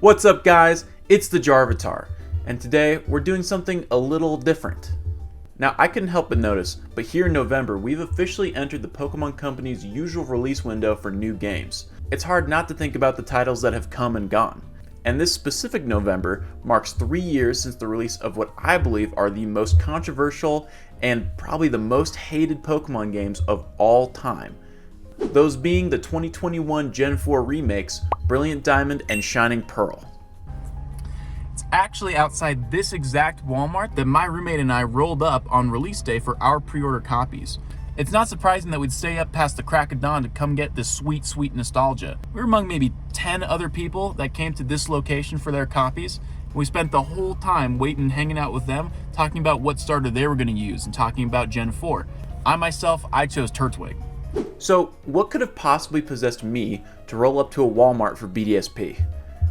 What's up guys, it's TheJarvitar, and today we're doing something a little different. Now I couldn't help but notice, but here in November we've officially entered the Pokemon Company's usual release window for new games. It's hard not to think about the titles that have come and gone. And this specific November marks 3 years since the release of what I believe are the most controversial and probably the most hated Pokemon games of all time. Those being the 2021 Gen 4 remakes, Brilliant Diamond and Shining Pearl. It's actually outside this exact Walmart that my roommate and I rolled up on release day for our pre-order copies. It's not surprising that we'd stay up past the crack of dawn to come get this sweet nostalgia. We were among maybe 10 other people that came to this location for their copies. We spent the whole time waiting and hanging out with them, talking about what starter they were going to use and talking about Gen 4. I chose Turtwig. So, what could have possibly possessed me to roll up to a Walmart for BDSP?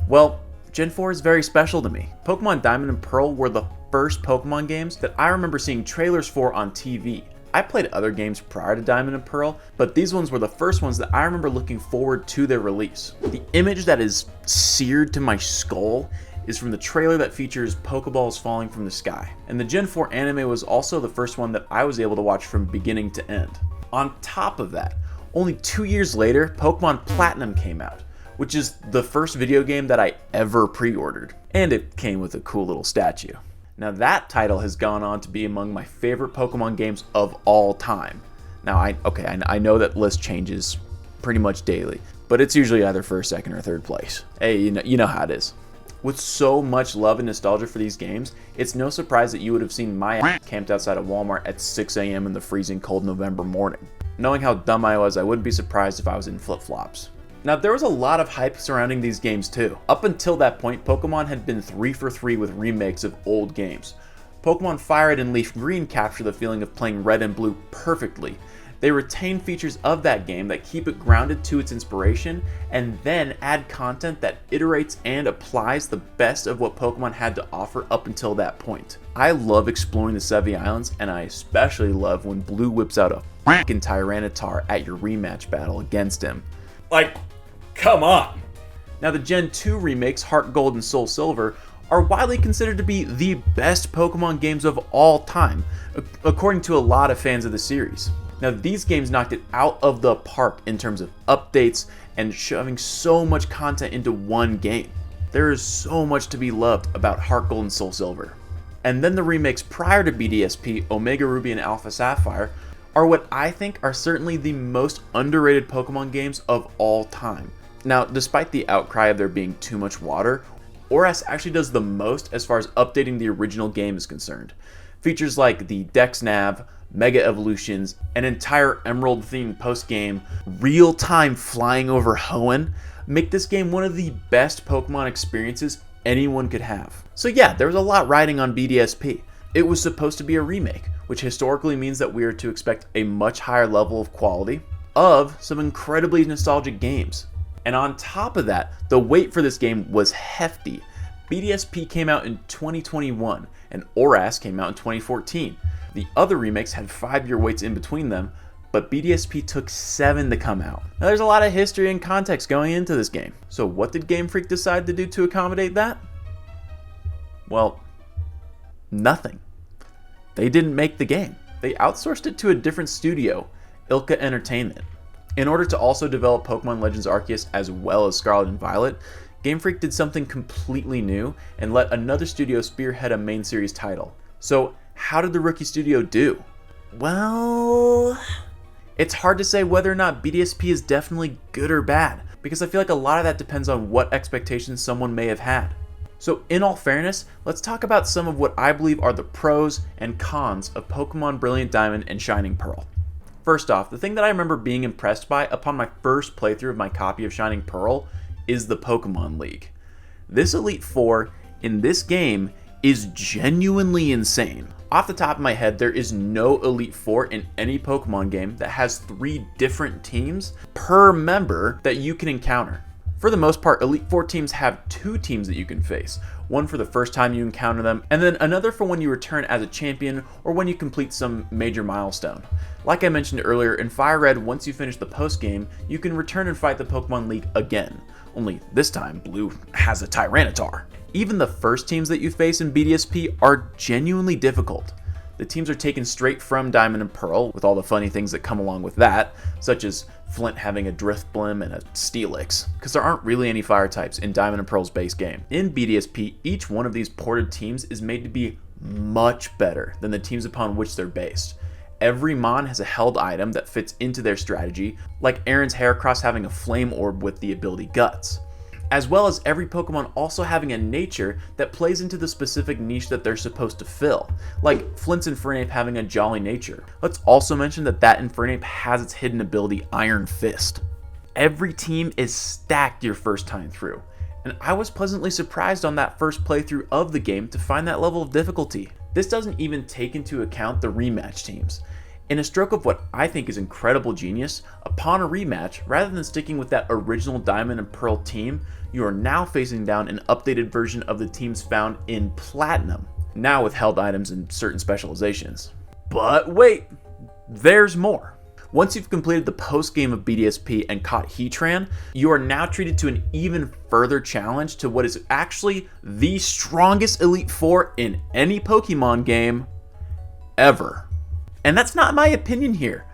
Well, Gen 4 is very special to me. Pokemon Diamond and Pearl were the first Pokemon games that I remember seeing trailers for on TV. I played other games prior to Diamond and Pearl, but these ones were the first ones that I remember looking forward to their release. The image that is seared to my skull is from the trailer that features Pokeballs falling from the sky. And the Gen 4 anime was also the first one that I was able to watch from beginning to end. On top of that, only 2 years later, Pokemon Platinum came out, which is the first video game that I ever pre-ordered. And it came with a cool little statue. Now that title has gone on to be among my favorite Pokemon games of all time. Now I know that list changes pretty much daily, but it's usually either first, second, or third place. Hey, you know how it is. With so much love and nostalgia for these games, it's no surprise that you would have seen my ass camped outside of Walmart at 6 a.m. in the freezing cold November morning. Knowing how dumb I was, I wouldn't be surprised if I was in flip-flops. Now there was a lot of hype surrounding these games too. Up until that point, Pokemon had been 3 for 3 with remakes of old games. Pokemon Fire Red and Leaf Green capture the feeling of playing Red and Blue perfectly. They retain features of that game that keep it grounded to its inspiration, and then add content that iterates and applies the best of what Pokemon had to offer up until that point. I love exploring the Sevii Islands, and I especially love when Blue whips out a f***ing Tyranitar at your rematch battle against him. Like, come on! Now the Gen 2 remakes, Heart Gold and Soul Silver, are widely considered to be the best Pokemon games of all time, according to a lot of fans of the series. Now these games knocked it out of the park in terms of updates and shoving so much content into one game. There is so much to be loved about Heart Gold and Soul Silver. And then the remakes prior to BDSP, Omega Ruby and Alpha Sapphire, are what I think are certainly the most underrated Pokemon games of all time. Now, despite the outcry of there being too much water, ORAS actually does the most as far as updating the original game is concerned. Features like the Dex Nav, Mega Evolutions, an entire Emerald themed post-game, real-time flying over Hoenn make this game one of the best Pokemon experiences anyone could have. So yeah, there was a lot riding on BDSP. It was supposed to be a remake, which historically means that we are to expect a much higher level of quality of some incredibly nostalgic games. And on top of that, the wait for this game was hefty. BDSP came out in 2021 and ORAS came out in 2014. The other remakes had 5-year waits in between them, but BDSP took 7 to come out. Now there's a lot of history and context going into this game. So what did Game Freak decide to do to accommodate that? Well, nothing. They didn't make the game. They outsourced it to a different studio, Ilka Entertainment. In order to also develop Pokemon Legends Arceus as well as Scarlet and Violet, Game Freak did something completely new and let another studio spearhead a main series title. So how did the rookie studio do? Well, it's hard to say whether or not BDSP is definitely good or bad, because I feel like a lot of that depends on what expectations someone may have had. So in all fairness, let's talk about some of what I believe are the pros and cons of Pokemon Brilliant Diamond and Shining Pearl. First off, the thing that I remember being impressed by upon my first playthrough of my copy of Shining Pearl is the Pokemon League. This Elite Four in this game is genuinely insane. Off the top of my head, there is no Elite Four in any Pokemon game that has 3 different teams per member that you can encounter. For the most part, Elite Four teams have 2 teams that you can face. One for the first time you encounter them, and then another for when you return as a champion or when you complete some major milestone. Like I mentioned earlier, in Fire Red, once you finish the post game, you can return and fight the Pokemon League again. only this time Blue has a Tyranitar. Even the first teams that you face in BDSP are genuinely difficult. The teams are taken straight from Diamond and Pearl, with all the funny things that come along with that, such as Flint having a Driftblim and a Steelix, because there aren't really any fire types in Diamond and Pearl's base game. In BDSP, each one of these ported teams is made to be much better than the teams upon which they're based. Every Mon has a held item that fits into their strategy, like Aaron's Heracross having a Flame Orb with the ability Guts, as well as every Pokemon also having a nature that plays into the specific niche that they're supposed to fill, like Flint's Infernape having a Jolly nature. Let's also mention that Infernape has its hidden ability Iron Fist. Every team is stacked your first time through, and I was pleasantly surprised on that first playthrough of the game to find that level of difficulty. This doesn't even take into account the rematch teams. In a stroke of what I think is incredible genius, upon a rematch, rather than sticking with that original Diamond and Pearl team, you are now facing down an updated version of the teams found in Platinum, now with held items and certain specializations. But wait, there's more. Once you've completed the post-game of BDSP and caught Heatran, you are now treated to an even further challenge to what is actually the strongest Elite Four in any Pokemon game ever. And that's not my opinion here.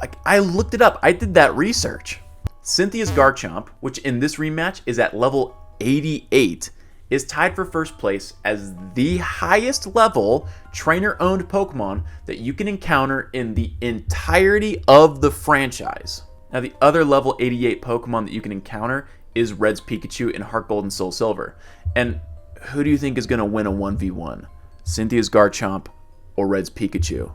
Like, I looked it up, I did that research. Cynthia's Garchomp, which in this rematch is at level 88, is tied for first place as the highest level trainer-owned Pokemon that you can encounter in the entirety of the franchise. Now, the other level 88 Pokemon that you can encounter is Red's Pikachu in Heart Gold and Soul Silver. And who do you think is going to win a 1v1? Cynthia's Garchomp or Red's Pikachu?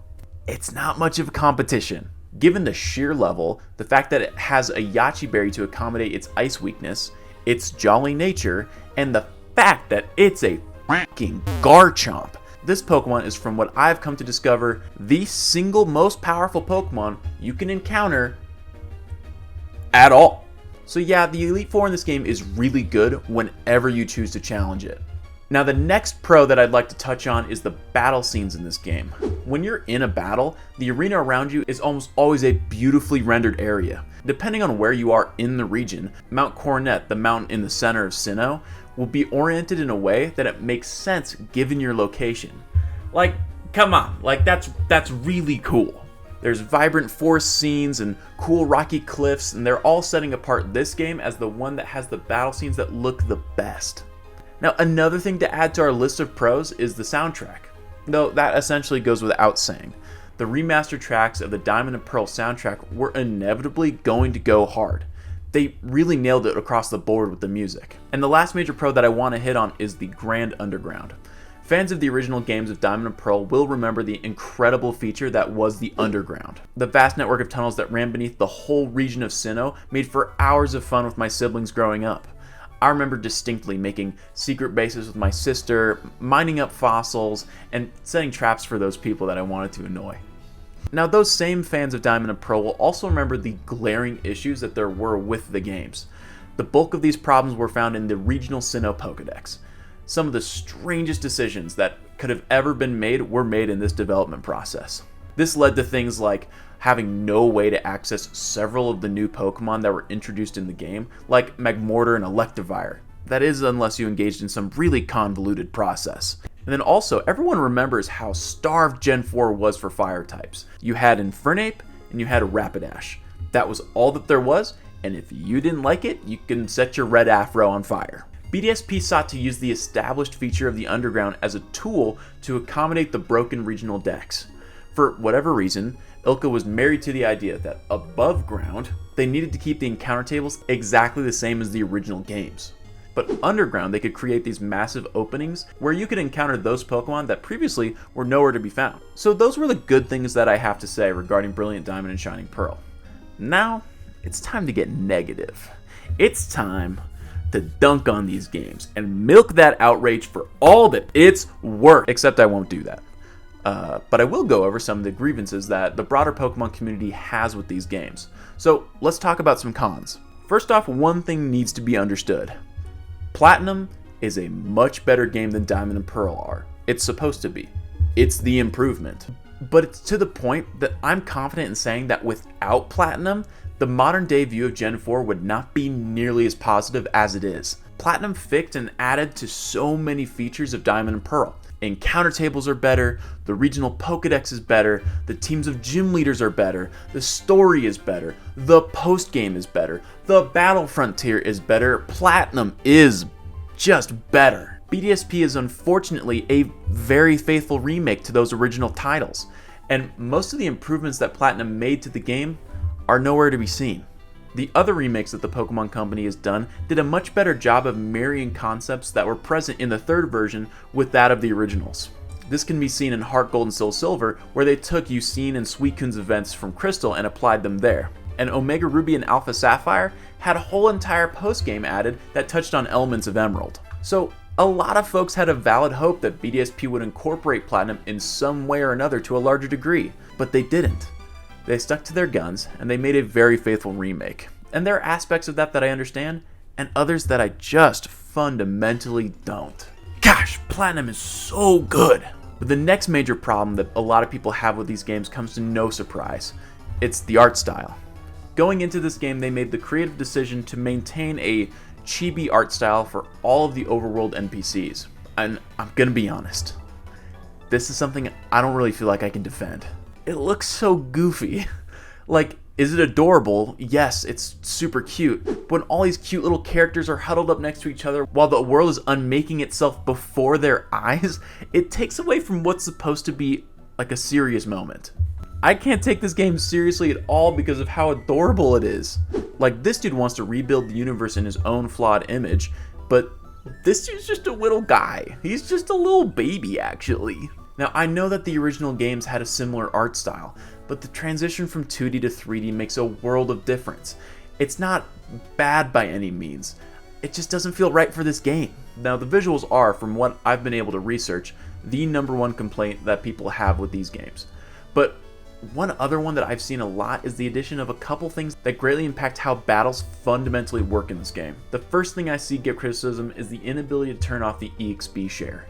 It's not much of a competition. Given the sheer level, the fact that it has a Yache Berry to accommodate its ice weakness, its jolly nature, and the fact that it's a fucking Garchomp. This Pokemon is, from what I've come to discover, the single most powerful Pokemon you can encounter at all. So yeah, the Elite Four in this game is really good whenever you choose to challenge it. Now, the next pro that I'd like to touch on is the battle scenes in this game. When you're in a battle, the arena around you is almost always a beautifully rendered area. Depending on where you are in the region, Mount Coronet, the mountain in the center of Sinnoh, will be oriented in a way that it makes sense given your location. Like, come on, like that's really cool. There's vibrant forest scenes and cool rocky cliffs, and they're all setting apart this game as the one that has the battle scenes that look the best. Now, another thing to add to our list of pros is the soundtrack, though that essentially goes without saying. The remastered tracks of the Diamond and Pearl soundtrack were inevitably going to go hard. They really nailed it across the board with the music. And the last major pro that I want to hit on is the Grand Underground. Fans of the original games of Diamond and Pearl will remember the incredible feature that was the Underground. The vast network of tunnels that ran beneath the whole region of Sinnoh made for hours of fun with my siblings growing up. I remember distinctly making secret bases with my sister, mining up fossils, and setting traps for those people that I wanted to annoy. Now, those same fans of Diamond and Pearl will also remember the glaring issues that there were with the games. The bulk of these problems were found in the regional Sinnoh Pokédex. Some of the strangest decisions that could have ever been made were made in this development process. This led to things like having no way to access several of the new Pokemon that were introduced in the game, like Magmortar and Electivire. That is, unless you engaged in some really convoluted process. And then also, everyone remembers how starved Gen 4 was for fire types. You had Infernape and you had a Rapidash. That was all that there was, and if you didn't like it, you can set your red afro on fire. BDSP sought to use the established feature of the Underground as a tool to accommodate the broken regional decks. For whatever reason, Ilka was married to the idea that above ground, they needed to keep the encounter tables exactly the same as the original games. But underground, they could create these massive openings where you could encounter those Pokemon that previously were nowhere to be found. So those were the good things that I have to say regarding Brilliant Diamond and Shining Pearl. Now, it's time to get negative. It's time to dunk on these games and milk that outrage for all that it's worth. Except I won't do that. But I will go over some of the grievances that the broader Pokemon community has with these games. So let's talk about some cons. First off, one thing needs to be understood. Platinum is a much better game than Diamond and Pearl are. It's supposed to be. It's the improvement. But it's to the point that I'm confident in saying that without Platinum, the modern day view of Gen 4 would not be nearly as positive as it is. Platinum fixed and added to so many features of Diamond and Pearl. Encounter tables are better, the regional Pokedex is better, the teams of gym leaders are better, the story is better, the post game is better, the battle frontier is better, Platinum is just better. BDSP is unfortunately a very faithful remake to those original titles, and most of the improvements that Platinum made to the game are nowhere to be seen. The other remakes that the Pokemon Company has done did a much better job of marrying concepts that were present in the third version with that of the originals. This can be seen in Heart Gold and Soul Silver, where they took Yucine and Suicune's events from Crystal and applied them there. And Omega Ruby and Alpha Sapphire had a whole entire post-game added that touched on elements of Emerald. So a lot of folks had a valid hope that BDSP would incorporate Platinum in some way or another to a larger degree, but they didn't. They stuck to their guns, and they made a very faithful remake. And there are aspects of that I understand, and others that I just fundamentally don't. Gosh, Platinum is so good! But the next major problem that a lot of people have with these games comes to no surprise. It's the art style. Going into this game, they made the creative decision to maintain a chibi art style for all of the overworld NPCs. And I'm gonna be honest, this is something I don't really feel like I can defend. It looks so goofy. Like, is it adorable? Yes, it's super cute. But when all these cute little characters are huddled up next to each other while the world is unmaking itself before their eyes, it takes away from what's supposed to be like a serious moment. I can't take this game seriously at all because of how adorable it is. Like, this dude wants to rebuild the universe in his own flawed image, but this dude's just a little guy. He's just a little baby, actually. Now, I know that the original games had a similar art style, but the transition from 2D to 3D makes a world of difference. It's not bad by any means, it just doesn't feel right for this game. Now, the visuals are, from what I've been able to research, the #1 complaint that people have with these games. But one other one that I've seen a lot is the addition of a couple things that greatly impact how battles fundamentally work in this game. The first thing I see get criticism is the inability to turn off the EXP share.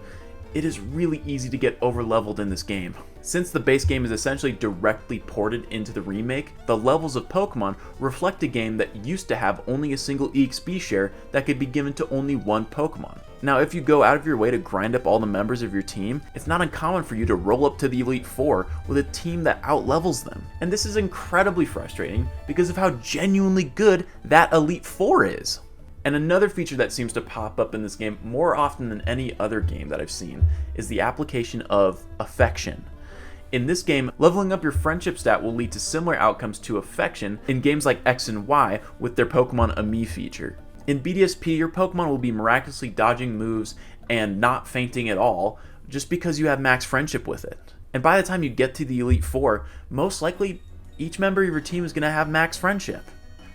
It is really easy to get overleveled in this game. Since the base game is essentially directly ported into the remake, the levels of Pokemon reflect a game that used to have only a single EXP share that could be given to only one Pokemon. Now, if you go out of your way to grind up all the members of your team, it's not uncommon for you to roll up to the Elite Four with a team that outlevels them. And this is incredibly frustrating because of how genuinely good that Elite Four is. And another feature that seems to pop up in this game more often than any other game that I've seen is the application of affection. In this game, leveling up your friendship stat will lead to similar outcomes to affection in games like X and Y with their Pokemon Ami feature. In BDSP, your Pokemon will be miraculously dodging moves and not fainting at all just because you have max friendship with it. And by the time you get to the Elite Four, most likely each member of your team is going to have max friendship.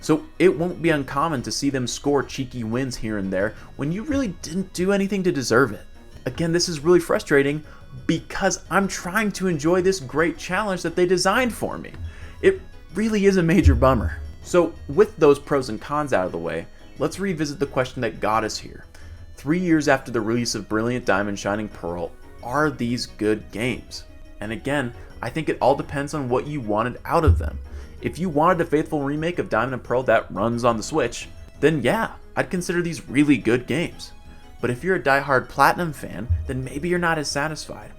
So it won't be uncommon to see them score cheeky wins here and there when you really didn't do anything to deserve it. Again, this is really frustrating because I'm trying to enjoy this great challenge that they designed for me. It really is a major bummer. So with those pros and cons out of the way, let's revisit the question that got us here. 3 years after the release of Brilliant Diamond Shining Pearl, are these good games? And again, I think it all depends on what you wanted out of them. If you wanted a faithful remake of Diamond and Pearl that runs on the Switch, then yeah, I'd consider these really good games. But if you're a diehard Platinum fan, then maybe you're not as satisfied.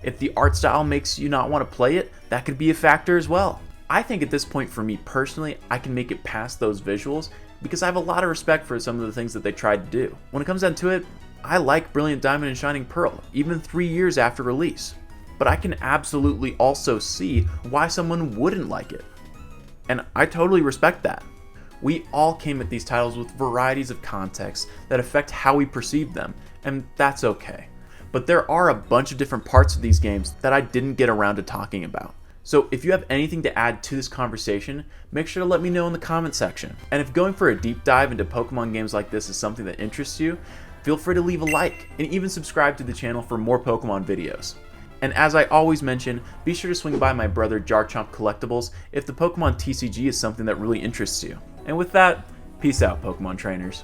If the art style makes you not want to play it, that could be a factor as well. I think at this point for me personally, I can make it past those visuals because I have a lot of respect for some of the things that they tried to do. When it comes down to it, I like Brilliant Diamond and Shining Pearl, even 3 years after release. But I can absolutely also see why someone wouldn't like it. And I totally respect that. We all came at these titles with varieties of contexts that affect how we perceive them, and that's okay. But there are a bunch of different parts of these games that I didn't get around to talking about. So if you have anything to add to this conversation, make sure to let me know in the comment section. And if going for a deep dive into Pokemon games like this is something that interests you, feel free to leave a like and even subscribe to the channel for more Pokemon videos. And as I always mention, be sure to swing by my brother Jarchomp Collectibles if the Pokemon TCG is something that really interests you. And with that, peace out, Pokemon trainers.